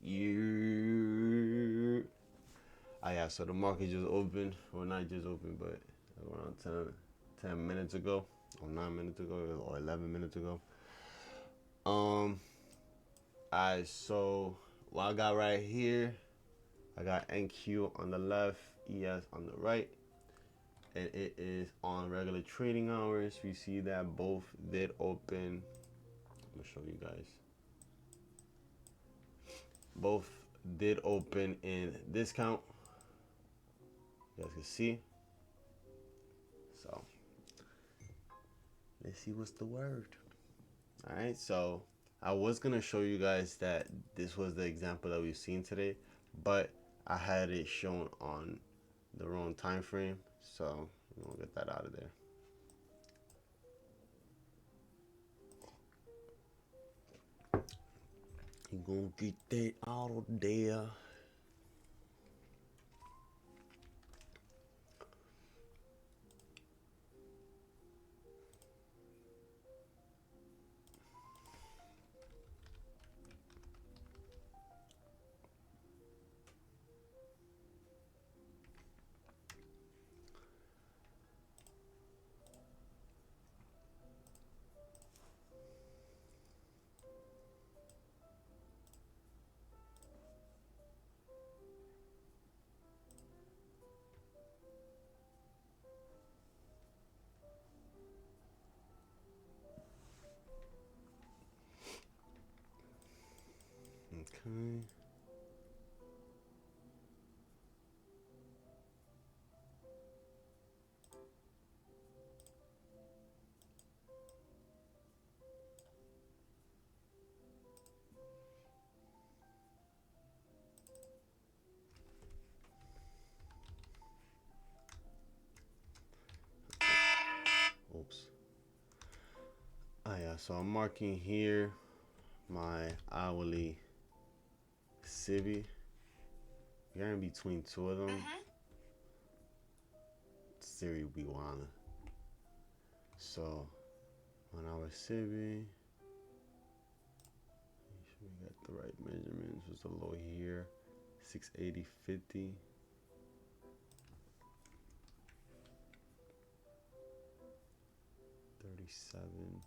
You. Ah, yeah, so the market just opened. Well, not just opened, but around 10 minutes ago, or 9 minutes ago, or 11 minutes ago. Um, so what I got right here, I got NQ on the left, ES on the right, and it is on regular trading hours. We see that both did open. I'm gonna show you guys. Both did open in discount. You guys can see. So let's see what's the word. All right. So I was gonna show you guys that this was the example that we've seen today, but I had it shown on the wrong time frame. So we'll get that out of there. You gonna get that out of there. Okay. Oops. Ah, yeah. So I'm marking here my hourly Civi. You're in between two of them. Siri Biwana. So 1 hour Civi. Make sure we got the right measurements. Just a low here. 680.50. 37.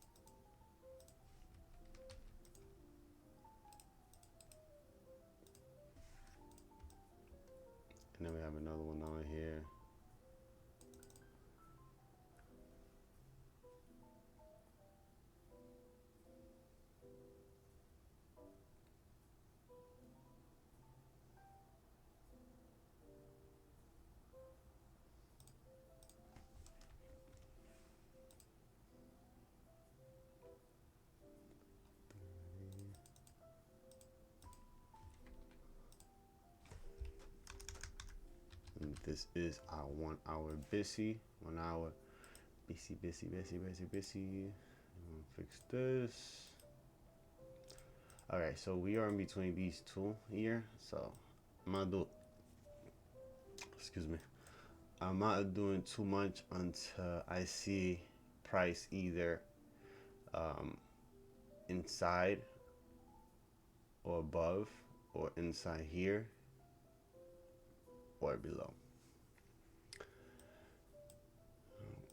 And then we have another one down here. And this is our 1 hour Bissy. 1 hour Bissy. Fix this. Alright, so we are in between these two here. So I'm not doing, excuse me. I'm not doing too much until I see price either um, inside or above or inside here or below.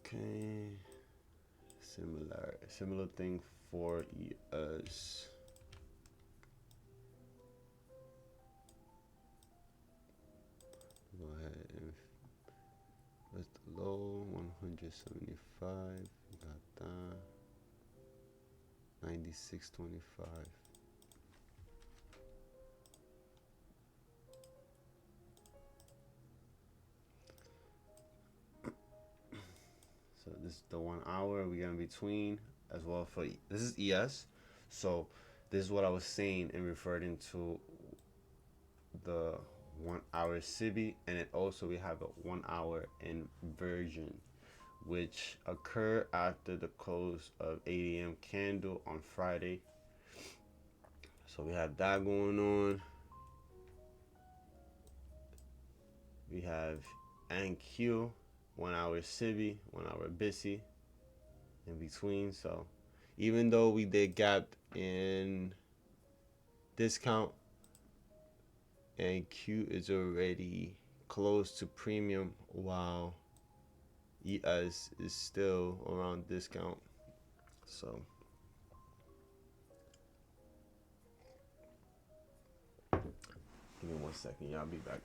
Okay. Similar thing for us. Go ahead and what's the low? 175. Got that. 96.25. So this is the 1 hour we got in between as well for this is ES. So this is what I was saying and referring to the 1 hour Civi, and it also we have a 1 hour inversion which occur after the close of 8 a.m. candle on Friday. So we have that going on. We have NQ, 1 hour Civi, 1 hour Bissy in between. So even though we did gap in discount, and Q is already close to premium, while ES is still around discount. So give me 1 second, y'all. Be back.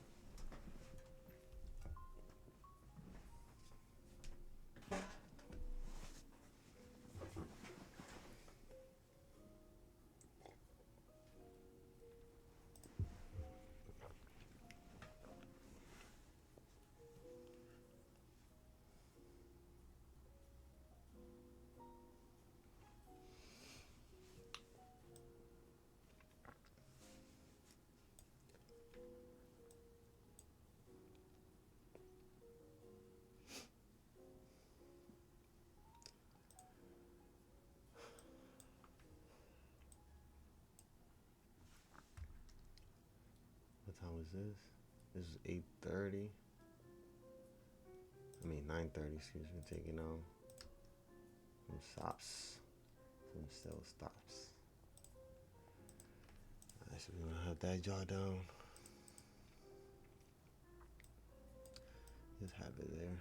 What time is this? This is 8:30. I mean 9:30. Excuse me. Taking some stops, some still stops. Alright, so we're gonna have that jaw down. Just have it there.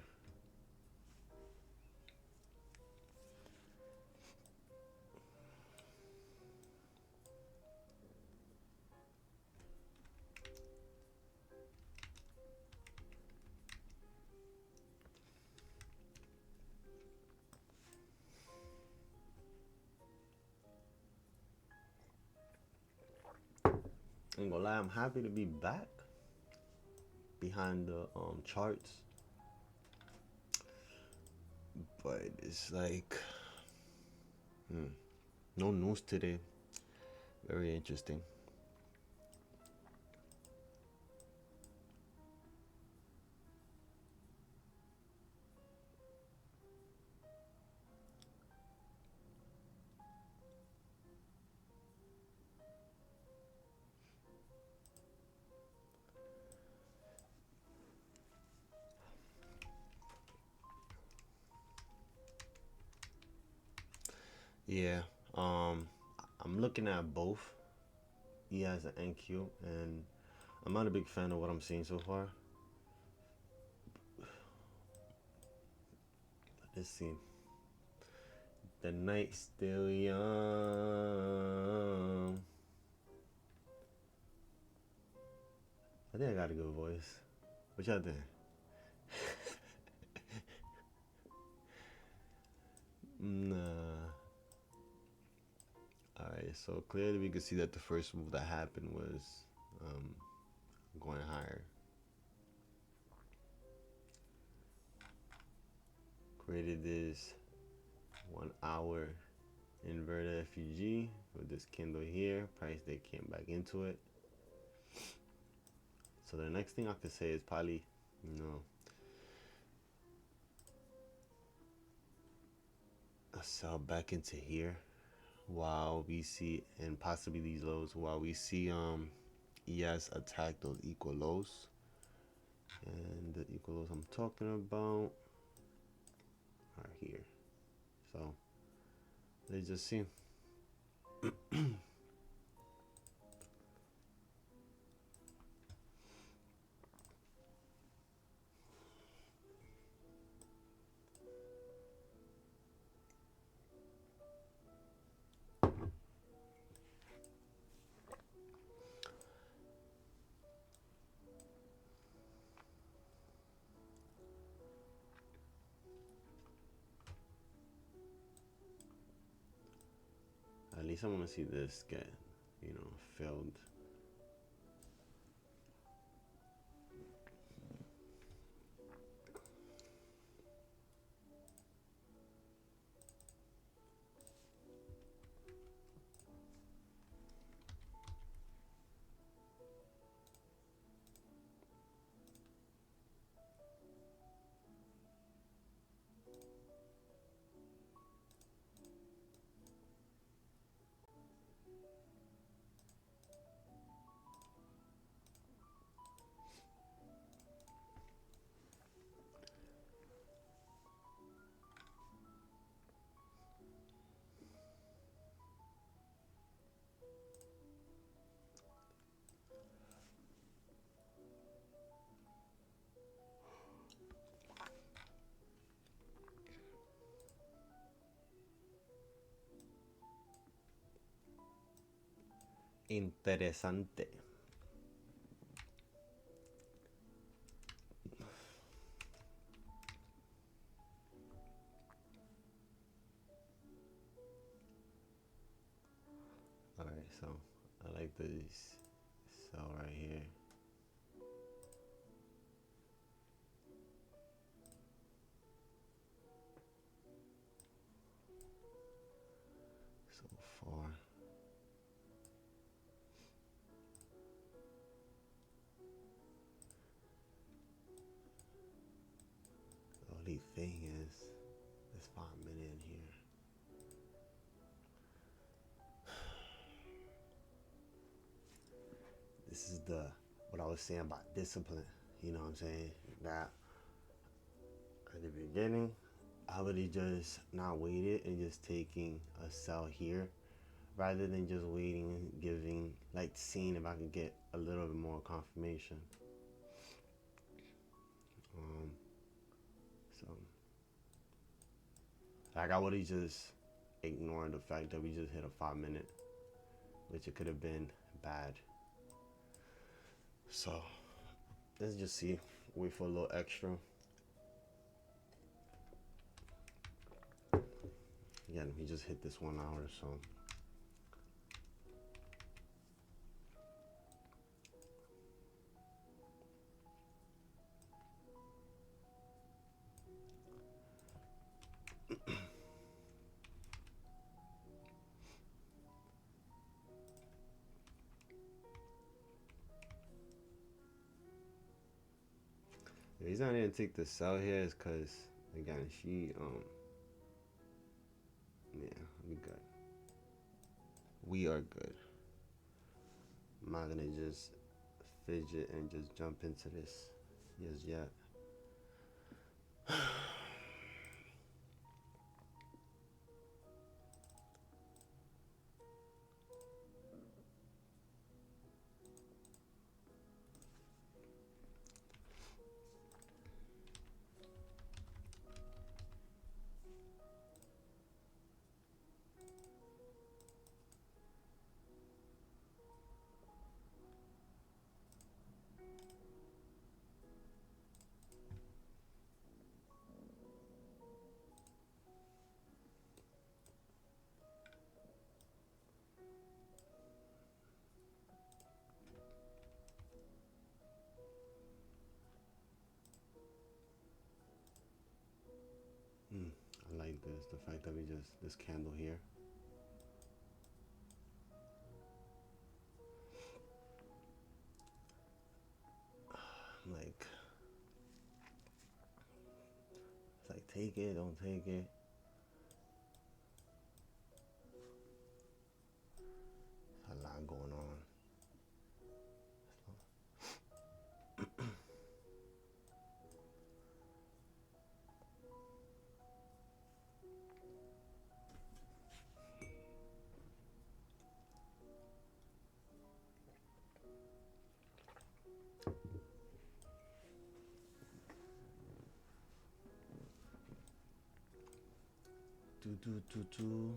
Ain't gonna lie, I'm happy to be back behind the charts, but it's like no news today. Very interesting. Yeah, I'm looking at both ES and NQ, and I'm not a big fan of what I'm seeing so far. Let's see. The night's still young. I think I got a good voice. What y'all think? Nah. Alright, so clearly we could see that the first move that happened was um, going higher. Created this 1 hour inverted FUG with this candle here. Price they came back into it. So the next thing I could say is probably, a sell back into here while we see, and possibly these lows, while we see ES attack those equal lows. And the equal lows I'm talking about are here. So let's just see. At least I want to see this get, filled. Interesante. Alright, so I like this cell right here. So far. The only thing is, there's 5 minutes in here. This is what I was saying about discipline. You know what I'm saying? That at the beginning, I would have just not waited and just taking a sell here rather than just waiting and giving, like, seeing if I could get a little bit more confirmation. So, like, I would have just ignored the fact that we just hit a 5 minute, which it could have been bad. So, let's just see. Wait for a little extra. Again, we just hit this 1 hour, so. The reason I didn't take the sell here is because, again, yeah, we good. We are good. I'm not gonna just fidget and just jump into this yet. I like this, the fact that we just, this candle here. Like, it's like, take it, don't take it. There's a lot going on. Do.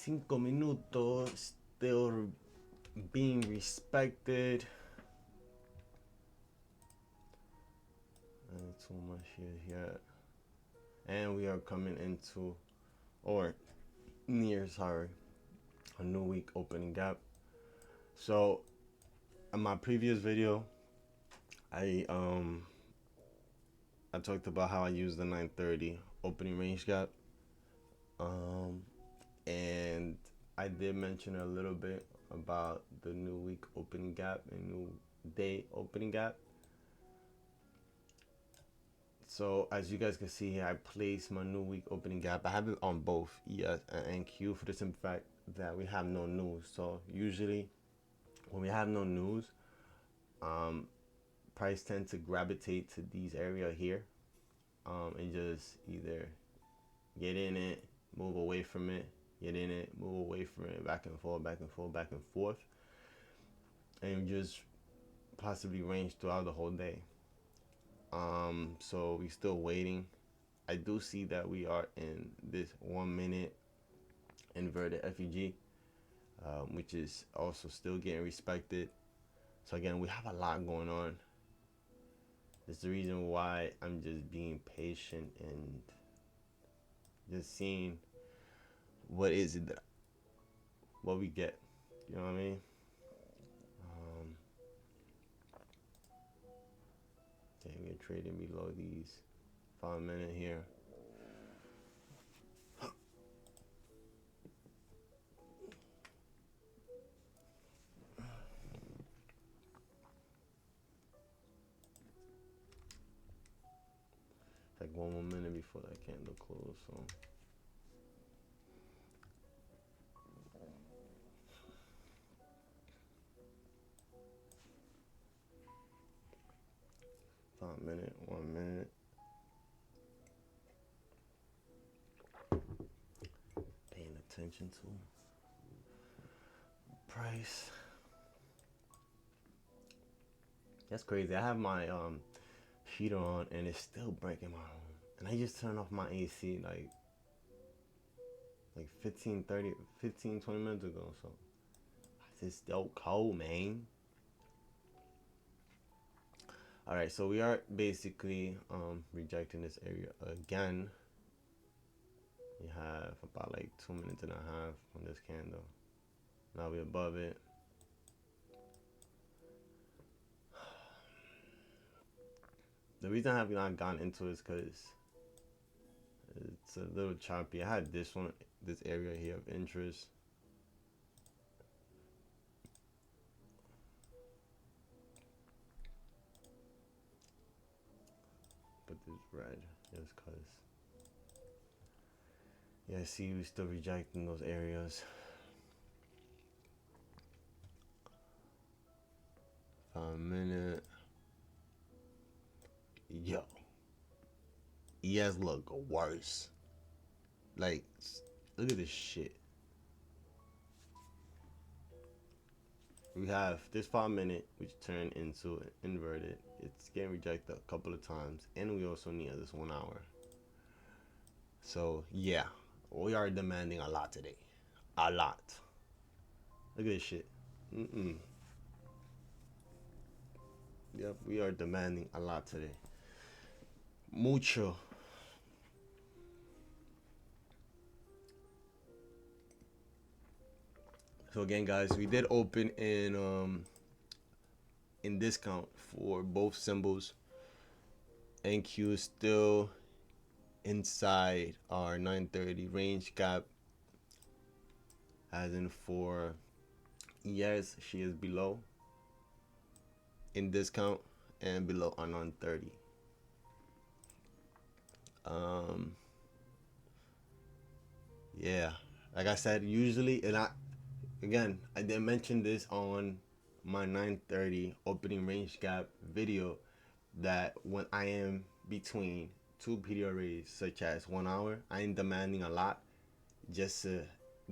5 minutos, still being respected. Not too much here. And we are coming into, or near, sorry, a new week opening gap. So, in my previous video, I talked about how I used the 930 opening range gap. And I did mention a little bit about the new week opening gap and new day opening gap. So as you guys can see here, I placed my new week opening gap. I have it on both ES and NQ for the simple fact that we have no news. So usually when we have no news, price tend to gravitate to these area here, and just either get in it, move away from it, get in it, move away from it, back and forth, back and forth, back and forth, and just possibly range throughout the whole day. So we still waiting. I do see that we are in this 1 minute inverted FEG, which is also still getting respected. So again, we have a lot going on. That's the reason why I'm just being patient and just seeing what is it that what we get. You know what I mean? Okay, we're trading below these 5 minute here. Like 1 more minute before that candle close. So 5 minute, 1 minute. Paying attention to price. That's crazy. I have my heater on and it's still breaking my home. And I just turned off my AC like 15, 30, 15, 20 minutes ago. So it's still cold, man. All right, so we are basically rejecting this area again. We have about like 2 minutes and a half on this candle. Now we're above it. The reason I have not gone into it is because it's a little choppy. I had this area here of interest. But this red just because. Yeah, see, we're still rejecting those areas. 5 minute. Yo. ES look worse. Like, look at this shit. We have this 5 minute, which turned into inverted. It's getting rejected a couple of times. And we also need this 1 hour. So, yeah. We are demanding a lot today. A lot. Look at this shit. Yep, we are demanding a lot today. Mucho. So again, guys, we did open in discount for both symbols. NQ is still inside our 930 range gap, as in for ES, she is below in discount and below our 930. Yeah, like I said, usually, and I didn't mention this on my 930 opening range gap video, that when I am between two PDRAs, such as 1 hour, I am demanding a lot just to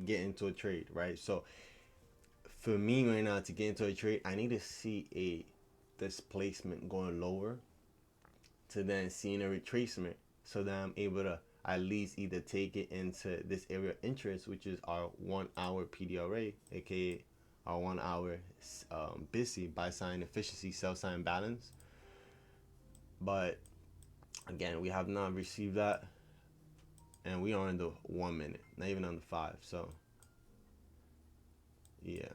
get into a trade, right? So for me right now, to get into a trade, I need to see a displacement going lower to then seeing a retracement, so that I'm able to at least either take it into this area of interest, which is our 1 hour PDRA, aka our 1 hour BISI, buy sign efficiency, sell sign balance. But again, we have not received that, and we are in the 1 minute, not even on the 5. So yeah,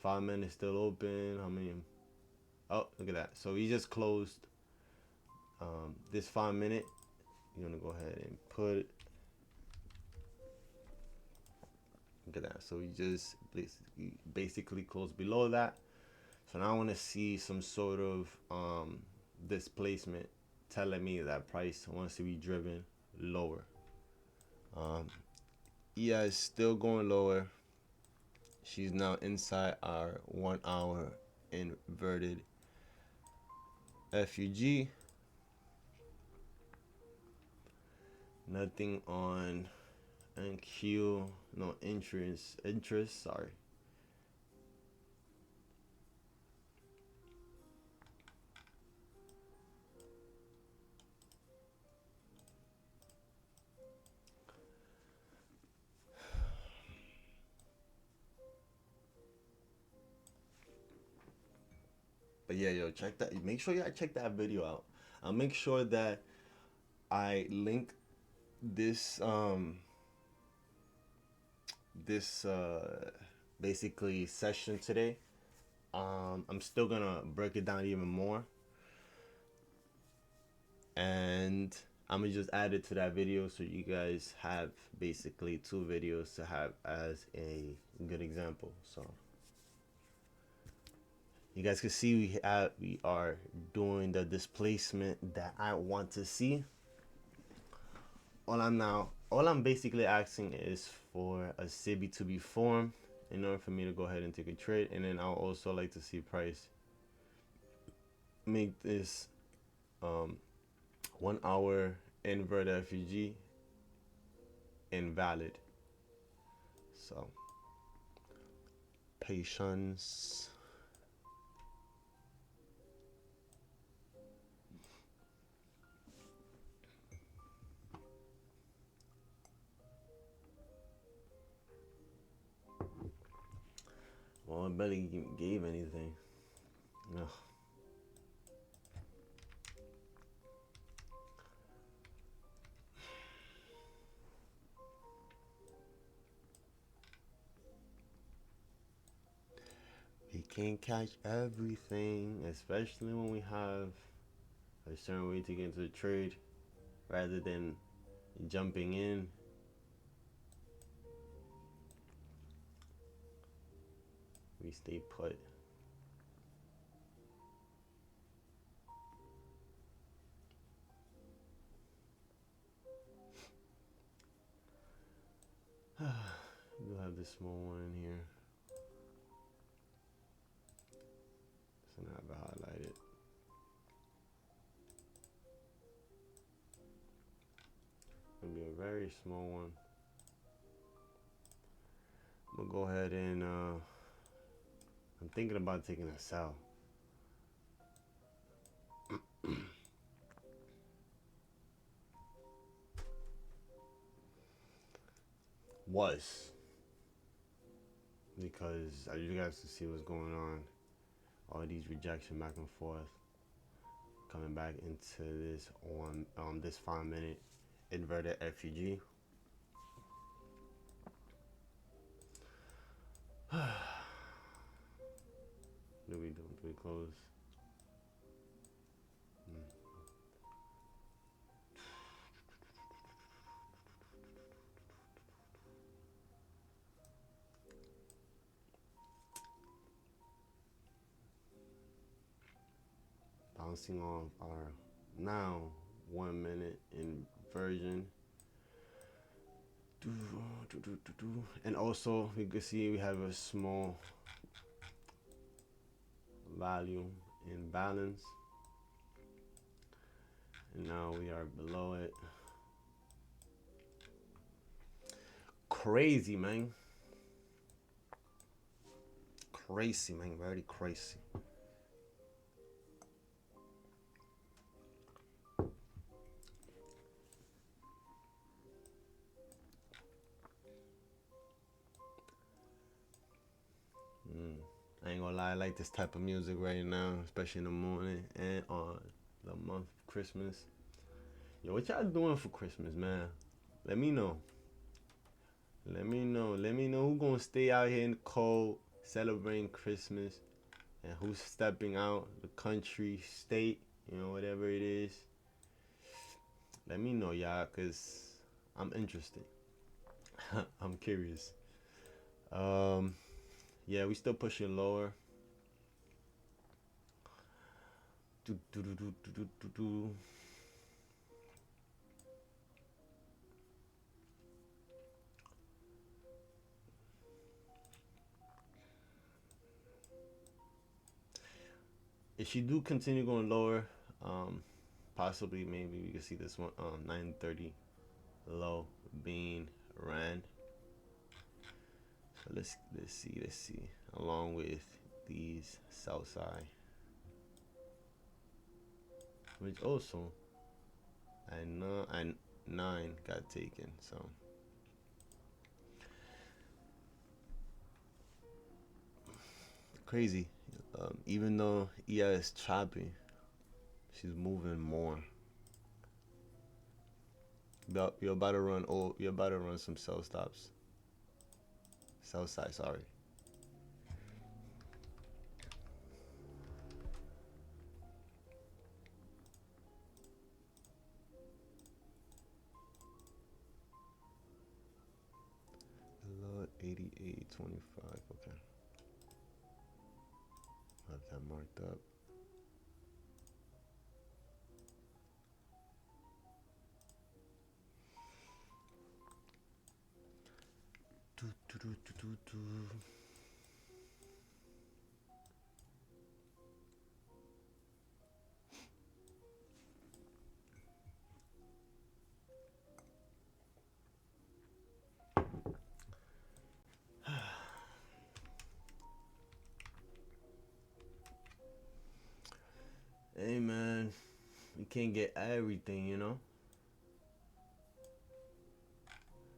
5 minutes still open. I mean, oh, look at that. So we just closed this 5 minute. You're gonna go ahead and put, look at that. So we just basically closed below that. So now I want to see some sort of displacement telling me that price wants to be driven lower. Yeah, it's still going lower. She's now inside our 1 hour inverted FUG. Nothing on NQ, no interest, sorry. But yeah, yo, check that. Make sure y'all check that video out. I'll make sure that I link this this basically session today. I'm still gonna break it down even more, and I'm gonna just add it to that video so you guys have basically two videos to have as a good example. So you guys can see we are doing the displacement that I want to see. All I'm basically asking is for a SIBI to be formed in order for me to go ahead and take a trade, and then I'll also like to see price make this 1 hour inverted FEG invalid. So patience. Well, I barely gave anything. No. We can't catch everything, especially when we have a certain way to get into the trade rather than jumping in. We stay put. We'll have this small one in here. So now I have it highlighted. It'll be a very small one. I'm gonna go ahead and I'm thinking about taking a sell. Was because I you guys to see what's going on. All these rejection back and forth, coming back into this on this 5-minute inverted FEG. Do we close? Bouncing off our now 1 minute inversion. And also we can see we have a small volume imbalance, and now we are below it. Crazy, man. Crazy, man. Very crazy. I ain't gonna lie, I like this type of music right now, especially in the morning and on the month of Christmas. Yo, what y'all doing for Christmas, man? Let me know. Let me know. Let me know who gonna stay out here in the cold celebrating Christmas, and who's stepping out the country, state, you know, whatever it is. Let me know, y'all, cause I'm interested. I'm curious. Yeah, we still pushing lower. If she do continue going lower, possibly maybe we can see this one 930 low being ran. So let's see along with these south side, which also and 9 got taken. So crazy. Even though ES is choppy, she's moving more. You're about to run. Oh, you're about to run some sell stops. Sell side, sorry. Hello, 88.25. Okay. Have that marked up. Do, do, do, do, do, do. Hey man, you can't get everything, you know?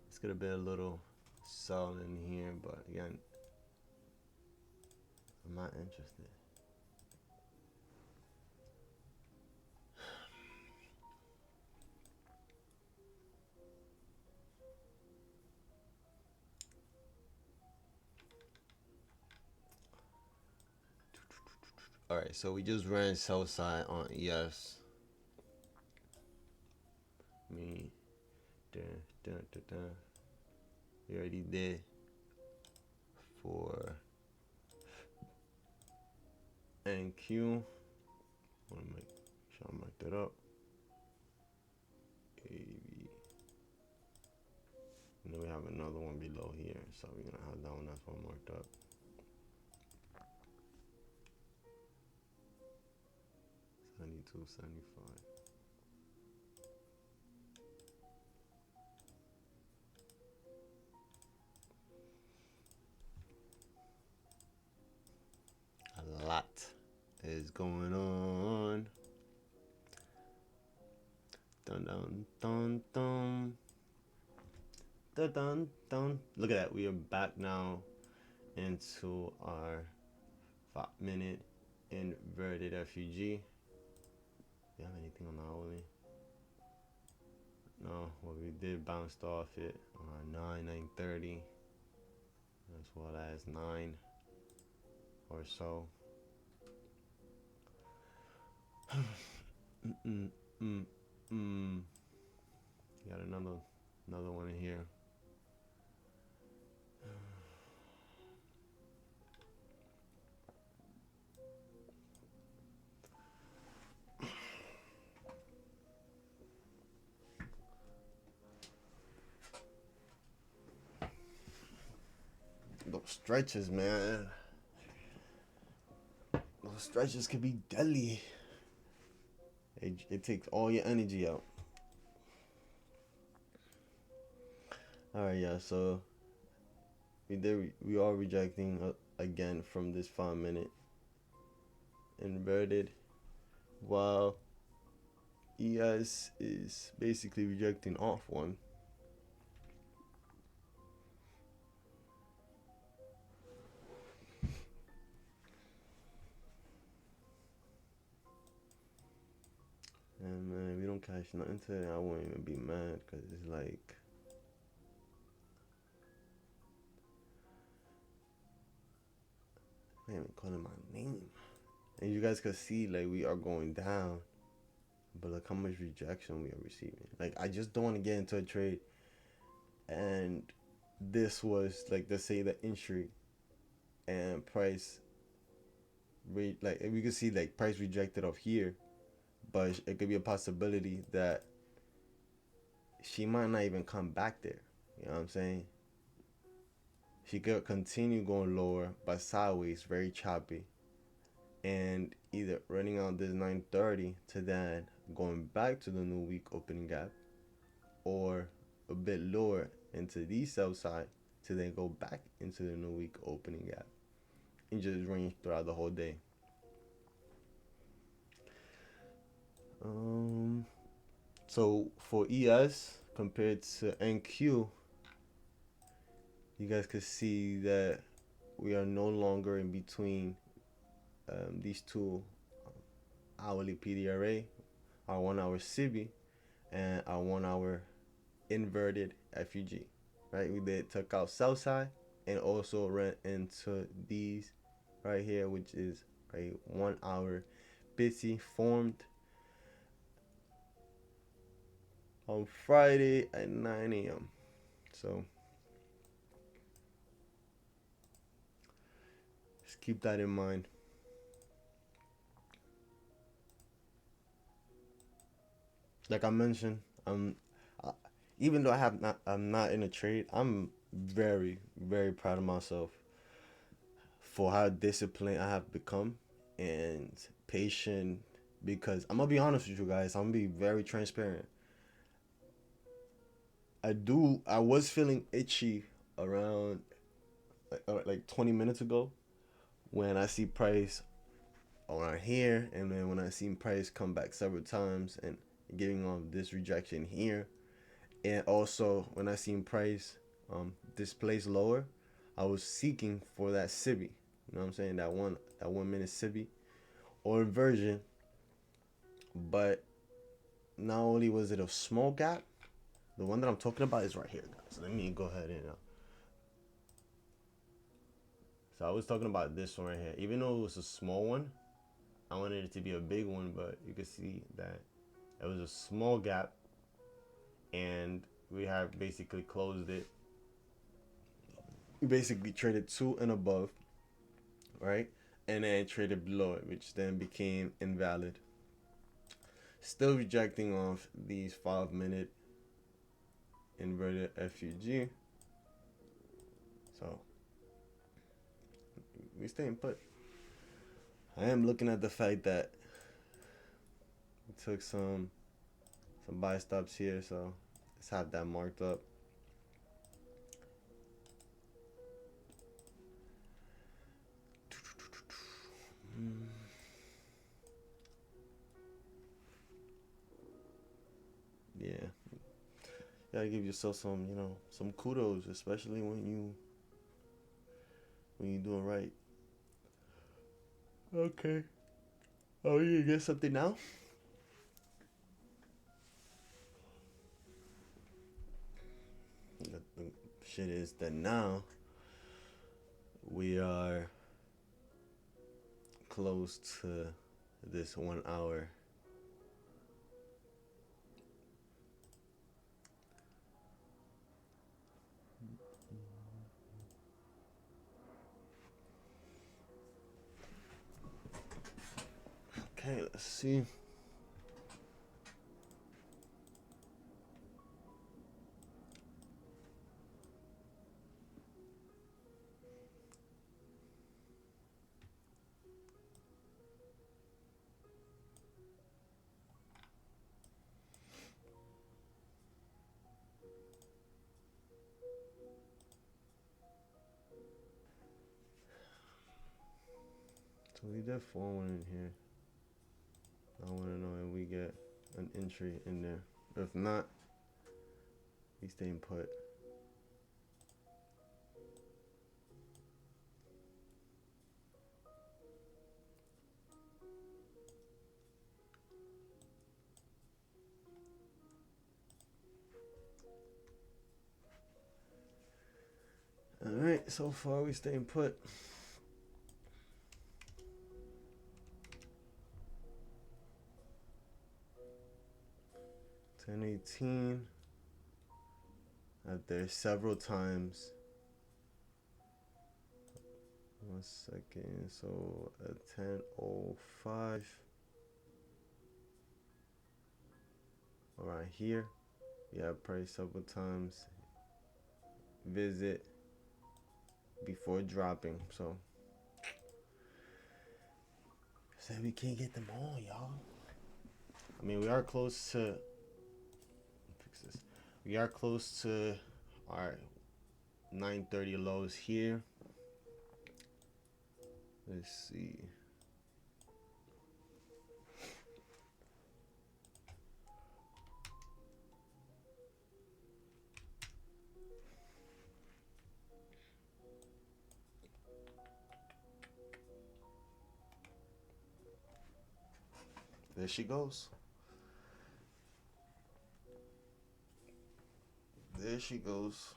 It's gonna be a little sell in here, but again, I'm not interested. Alright, so we just ran sell side on ES. Me. Dun, dun, dun, dun. We already did for NQ. Wanna make sure I mark that up. AB. And then we have another one below here, so we're gonna have that one as well marked up. 72, 75. A lot is going on. Dun dun dun dun. Dun dun dun. Look at that. We are back now into our 5-minute inverted FUG. Do you have anything on the hourly? No. Well, we did bounce off it on 9:30, as well as 9 or so. Got another one in here. Those stretches, man. Those stretches could be deadly. It takes all your energy out. Alright, yeah, so we are rejecting again from this 5-minute inverted, while ES is basically rejecting off one. And man, if we don't cash nothing today, I won't even be mad, because it's like, I ain't even calling my name. And you guys can see, like, we are going down, but look how much rejection we are receiving. Like, I just don't want to get into a trade, and this was like, let's say the entry and price like, we could see like price rejected off here, but it could be a possibility that she might not even come back there. You know what I'm saying? She could continue going lower, but sideways, very choppy, and either running out this 930 to then going back to the new week opening gap, or a bit lower into the sell side to then go back into the new week opening gap and just range throughout the whole day. So for ES compared to NQ, you guys could see that we are no longer in between these two hourly PDRA, our 1 hour CB, and our 1 hour inverted FUG. Right, we did took out Southside and also ran into these right here, which is a 1 hour busy formed on Friday at 9 a.m. So just keep that in mind. Like I mentioned, uh, even though I'm not in a trade, I'm very, very proud of myself for how disciplined I have become and patient. Because I'm gonna be honest with you guys, I'm gonna be very transparent. I was feeling itchy around like 20 minutes ago when I see price around here, and then when I seen price come back several times and giving off this rejection here, and also when I seen price displays lower, I was seeking for that SIBI. You know what I'm saying? That 1 minute SIBI or inversion. But not only was it a small gap, the one that I'm talking about is right here, guys. Let me go ahead and so I was talking about this one right here. Even though it was a small one, I wanted it to be a big one, but you can see that it was a small gap, and we have basically closed it. We basically traded two and above, right? And then traded below it, which then became invalid. Still rejecting off these 5 minute inverted FUG. So we staying put. I am looking at the fact that we took some buy stops here, so let's have that marked up. Yeah, gotta give yourself some, some kudos, especially when you doing right. Okay. Oh, you get something now? The shit is that now we are close to this 1 hour. Okay, let's see. So we did 4-1 in here. I want to know if we get an entry in there. If not, we staying put. All right, so far we staying put. $10.18. Out there several times. 1 second. So at 10:05. Around here, we have price several times. Visit before dropping. So say we can't get them all, y'all. I mean, we are close to. Fix this. We are close to our 9:30 lows here. Let's see. There she goes. There she goes.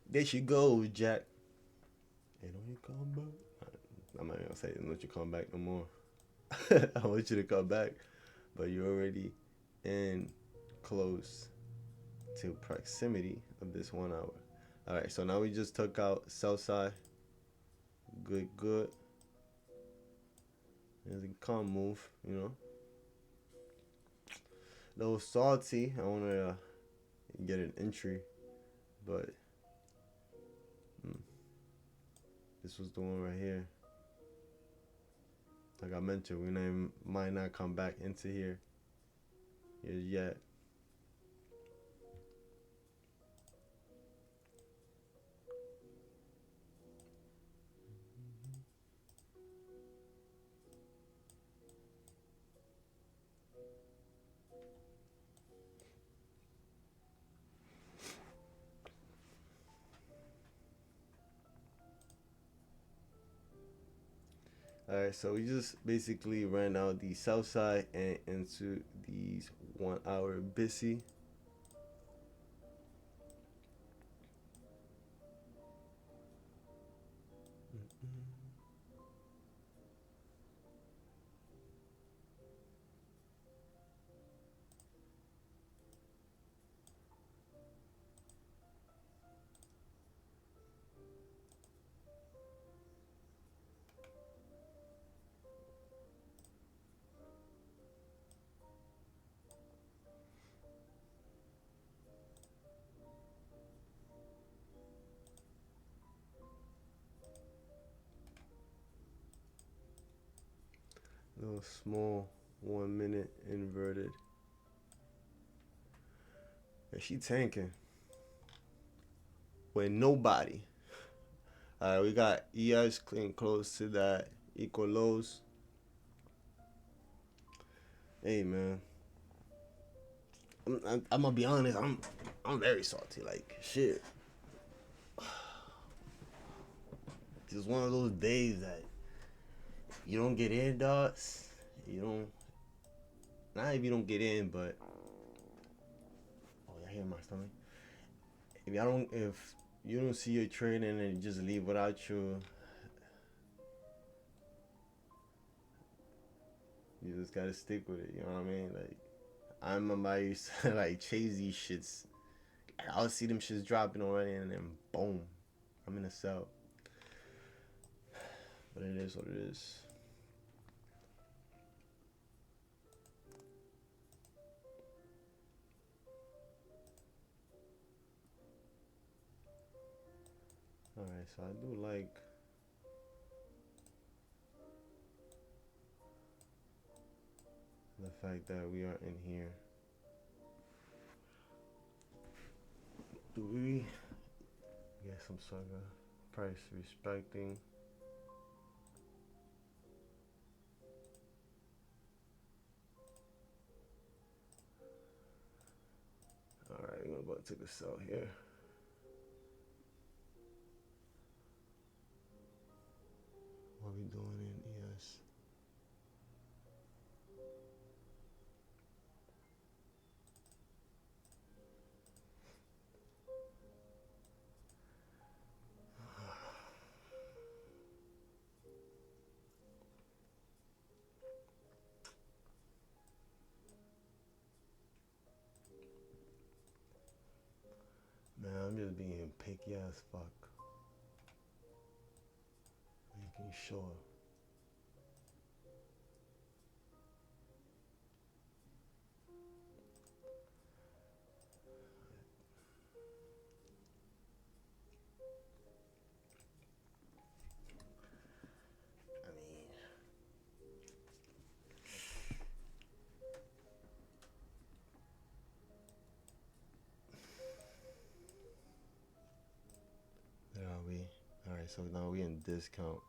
There she goes, Jack. Hey, don't you come back? I'm not gonna say don't let you come back no more. I want you to come back, but you're already in close to proximity of this 1 hour. All right, so now we just took out south side. Good, good. It's a calm move, you know. A little salty. I want to get an entry, but this was the one right here. Like I mentioned, might not come back into here yet. Alright, so we just basically ran out the south side and into these 1 hour busy. Little small 1 minute inverted. And she tanking with nobody. Alright, we got ES clean close to that equal lows. Hey man, I'm gonna be honest. I'm very salty. Like shit. It's one of those days that you don't get in, dots. You don't. Not if you don't get in, but oh, I hear my stomach. If you don't see your trade and then just leave without you just gotta stick with it. You know what I mean? Like I remember I used to like chase these shits. I'll see them shits dropping already, and then boom, I'm in a cell. But it is what it is. Alright, so I do like the fact that we are in here. Do we get some sort of price respecting? Alright, we're gonna go take a sell here. What we doing in ES? Man, I'm just being picky as fuck. Making sure. Where are we? Alright, so now we in discount.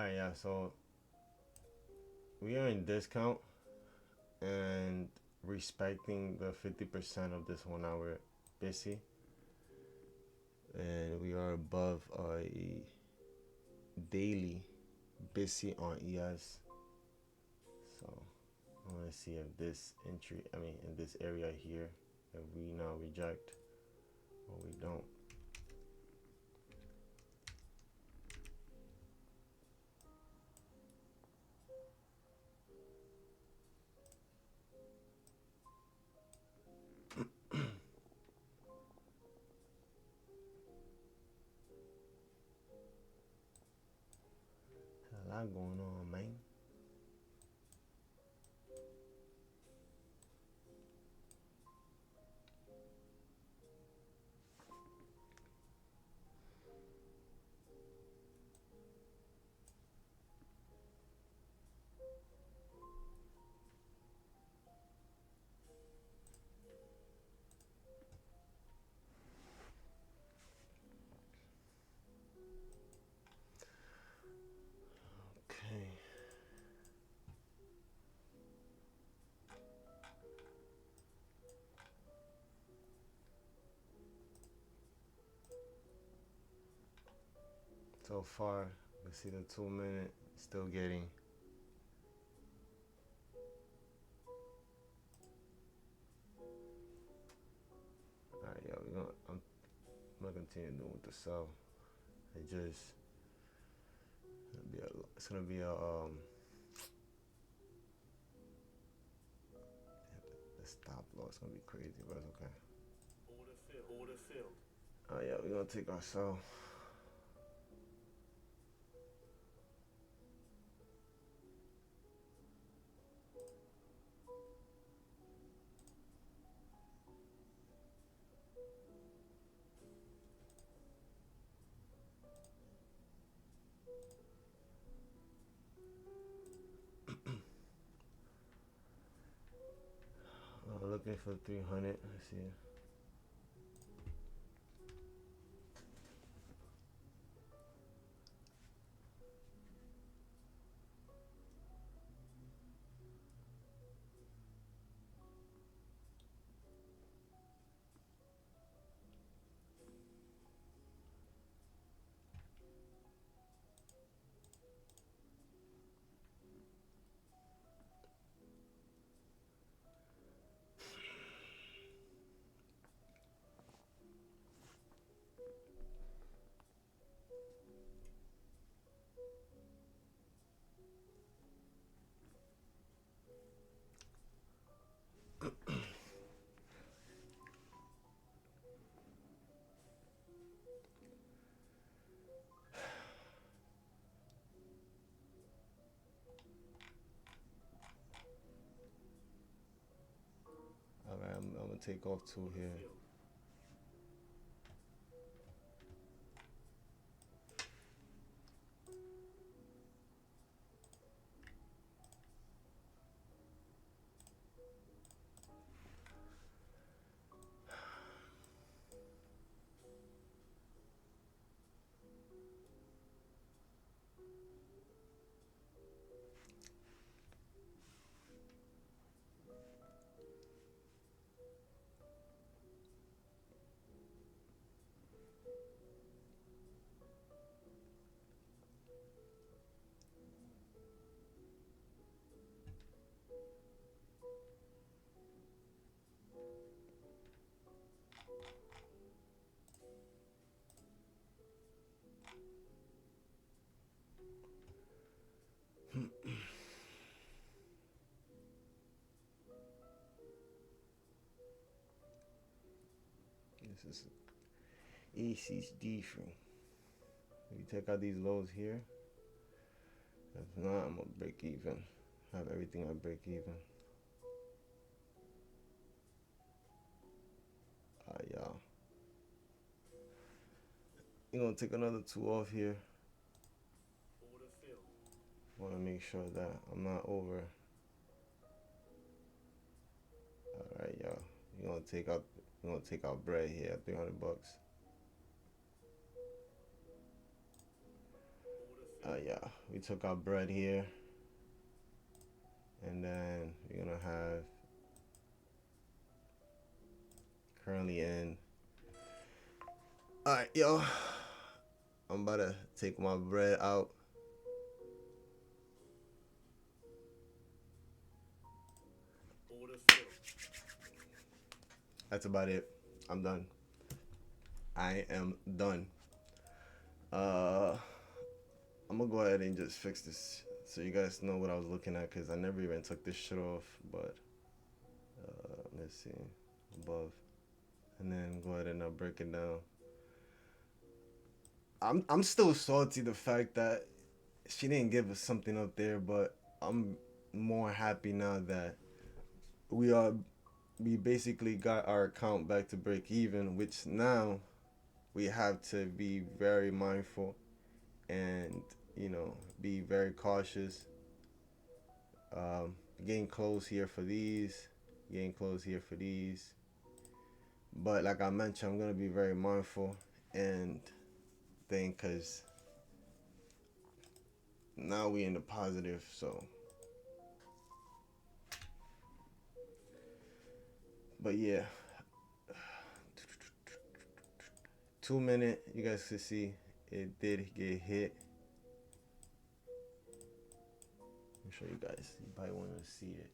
Alright, yeah, so we are in discount and respecting the 50% of this 1 hour busy, and we are above a daily busy on ES. So I want to see if this entry, I mean, in this area here, if we now reject or we don't. A lot going on, man. Okay. So far, we see the 2 minute still getting. Alright, yo, I'm gonna continue doing with the sell. It just it's gonna be a the stop loss gonna be crazy, but it's okay. Order filled. Oh yeah, we're gonna take our sell. Looking for 300. Let's see. All right, I'm gonna take off two Order here. filled. This is AC's different. You take out these lows here. If not, I'm gonna break even. Have everything I break even. Y'all. You're gonna take another two off here. Order filled. Wanna make sure that I'm not over. Alright, y'all. You're gonna take out bread here at $300. Order Yeah, we took our bread here, and then we're gonna have currently in. All right, yo, I'm about to take my bread out. Order filled. That's about it. I'm done. I am done. I'm gonna go ahead and just fix this so you guys know what I was looking at, because I never even took this shit off. But let's see, above, and then go ahead and break it down. I'm still salty the fact that she didn't give us something up there, but I'm more happy now that we are we basically got our account back to break even, which now we have to be very mindful and be very cautious. Um, Getting close here for these, getting close here for these. But like I mentioned, I'm gonna be very mindful and think, cause now we in the positive. So, but yeah, 2 minute. You guys can see it did get hit. Let me show you guys. You probably want to see it.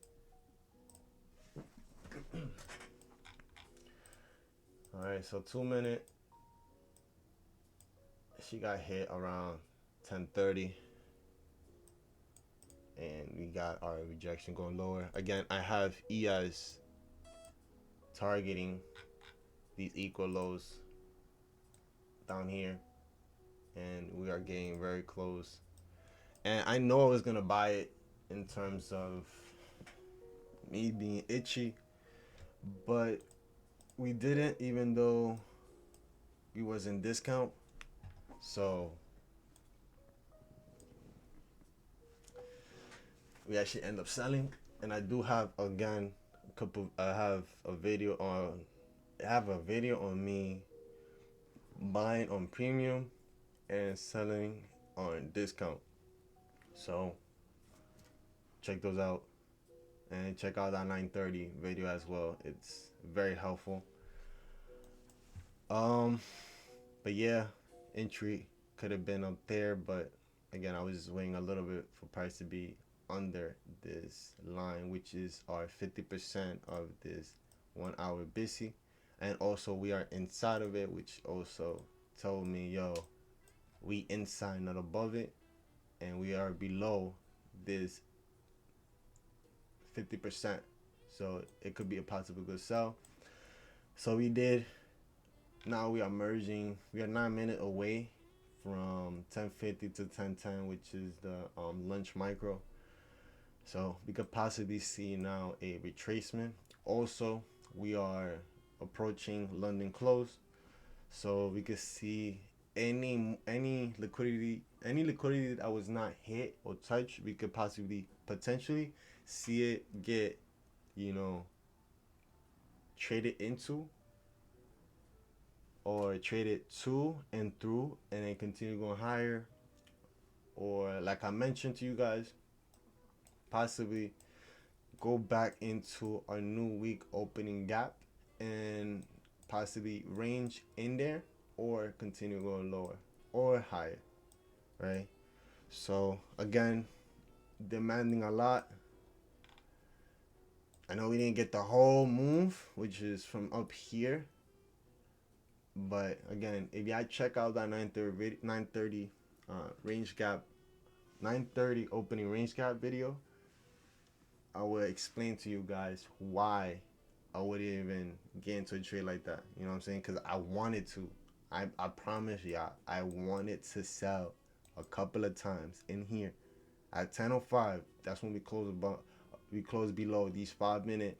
All right, so 2 minute. She got hit around 10:30, and we got our rejection going lower. Again, I have ES targeting these equal lows down here, and we are getting very close. And I know I was gonna buy it in terms of me being itchy, but we didn't, even though we was in discount. So we actually end up selling. And I do have, again, I have a video on me buying on premium and selling on discount. So check those out, and check out that 9:30 video as well. It's very helpful. But yeah, entry could have been up there, but again, I was just waiting a little bit for price to be under this line, which is our 50% of this 1 hour BISI. And also we are inside of it, which also told me, yo, we inside, not above it, and we are below this 50%. So it could be a possible good sell. So we did. Now we are merging. We are 9 minutes away from 1050 to 1010, which is the lunch micro. So we could possibly see now a retracement. Also, we are approaching London close, so we could see any liquidity that was not hit or touched. We could potentially see it get traded into, or traded to and through, and then continue going higher. Or like I mentioned to you guys, possibly go back into our new week opening gap and possibly range in there, or continue going lower or higher, right? So again, demanding a lot. I know we didn't get the whole move, which is from up here, but again, if y'all check out that 930 range gap, 930 opening range gap video, I will explain to you guys why I wouldn't even get into a trade like that. You know what I'm saying? Because I wanted to. I promise y'all, I wanted to sell a couple of times in here at 10:05. That's when we closed below these 5-minute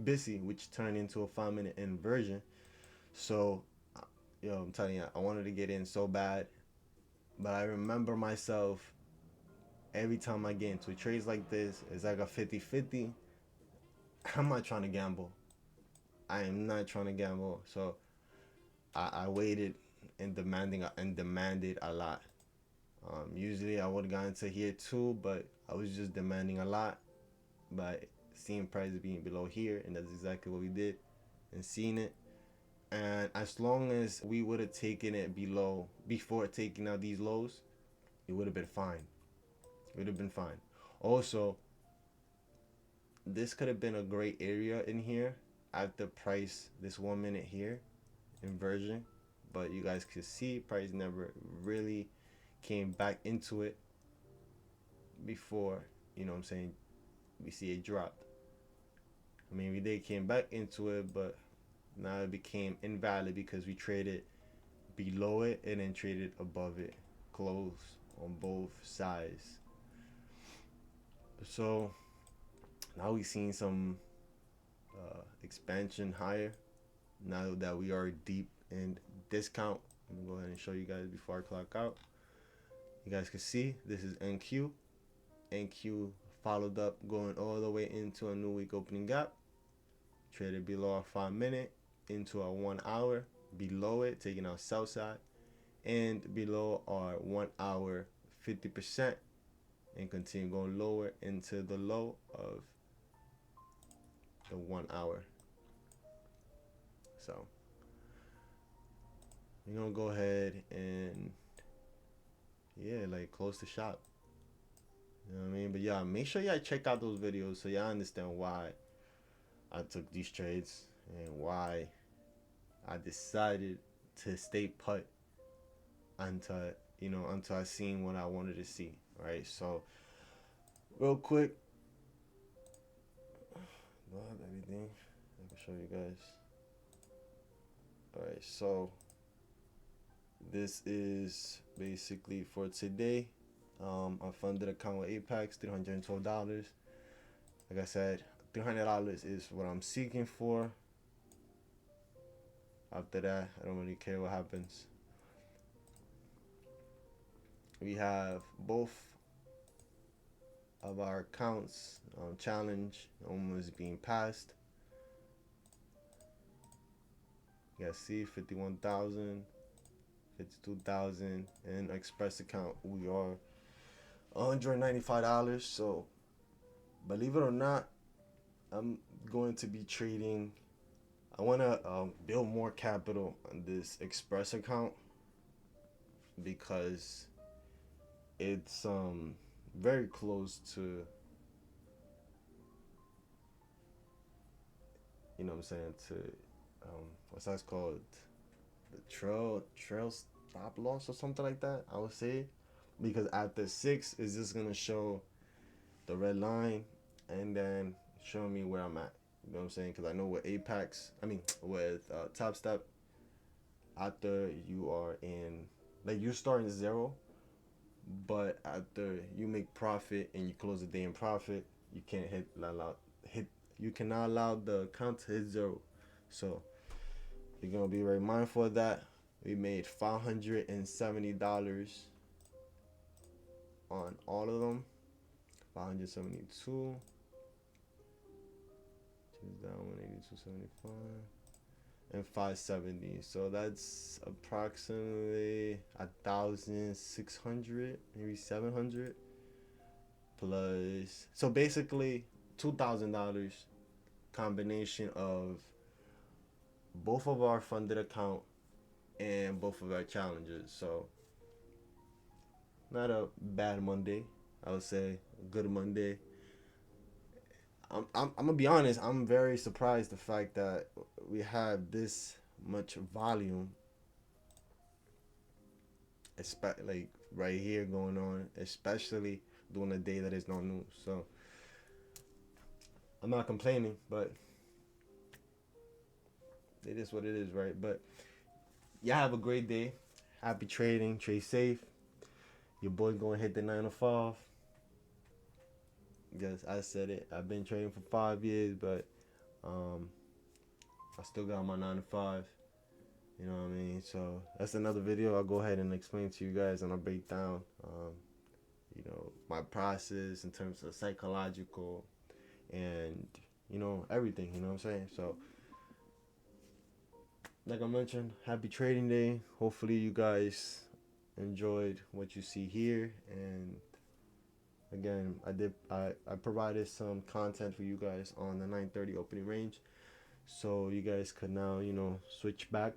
BISI, which turned into a 5-minute inversion. So, I'm telling you, I wanted to get in so bad, but I remember myself, every time I get into trades like this, it's like a 50-50. I'm not trying to gamble. I am not trying to gamble. So I waited and demanded a lot. Usually I would have gotten to here too, but I was just demanding a lot by seeing prices being below here, and that's exactly what we did and seeing it. And as long as we would have taken it below before taking out these lows, it would have been fine. It would have been fine. Also, this could have been a great area in here at the price this 1 minute here inversion, but you guys could see price never really came back into it before, you know what I'm saying, we see it dropped. I mean, we did came back into it, but now it became invalid because we traded below it and then traded above it, close on both sides. So now we've seen some expansion higher. Now that we are deep in discount, I'm gonna go ahead and show you guys before I clock out. You guys can see this is NQ. NQ followed up, going all the way into a new week opening gap. Traded below our 5 minute into our 1 hour, below it, taking out sell side, and below our 1 hour 50%, and continue going lower into the low of the 1 hour. So we're gonna go ahead and like close the shop. You know what I mean? But yeah, make sure y'all check out those videos so y'all understand why I took these trades and why I decided to stay put until I seen what I wanted to see. Right? So real quick, do I have everything? I can show you guys. Alright, so this is basically for today. I funded account with Apex, $312. Like I said, $300 is what I'm seeking for. After that, I don't really care what happens. We have both of our accounts challenge almost being passed. You guys see 51,000, 52,000, and Express account we are $195. So believe it or not, I'm going to be trading. I want to build more capital on this Express account because it's very close to, you know what I'm saying, to what's that called, the trail stop loss or something like that, I would say, because after 6 is just gonna show the red line and then show me where I'm at. You know what I'm saying? Because I know with Apex, with Top Step, after you are in, like, you're starting 0, but after you make profit and you close the day in profit, you can't you cannot allow the account to hit 0. So you're gonna be very mindful of that. We made $570 on all of them. 572. Choose that one, 82.75, and 570. So that's approximately 1,600, maybe 700 plus. So basically $2,000 combination of both of our funded account and both of our challenges. So not a bad Monday, I would say. A good Monday. I'm gonna be honest, I'm very surprised the fact that we have this much volume, like right here going on, especially during a day that is no news. So I'm not complaining, but it is what it is, right? But y'all have a great day. Happy trading. Trade safe. Your boy gonna hit the 9 to 5. Yes, I said it. I've been trading for 5 years, but I still got my 9 to 5. You know what I mean? So that's another video. I'll go ahead and explain to you guys, and I'll break down, my process in terms of psychological and, everything. You know what I'm saying? So, like I mentioned, happy trading day. Hopefully you guys enjoyed what you see here. And again, I provided some content for you guys on the 9:30 opening range, so you guys could now switch back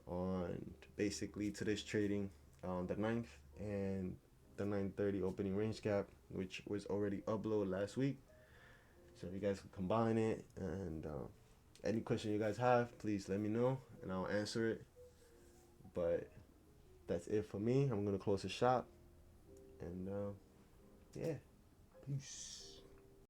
on basically today's trading on the 9th and the 9:30 opening range gap, which was already uploaded last week. So you guys can combine it, and any question you guys have, please let me know and I'll answer it. But that's it for me. I'm gonna close the shop, and yeah, peace.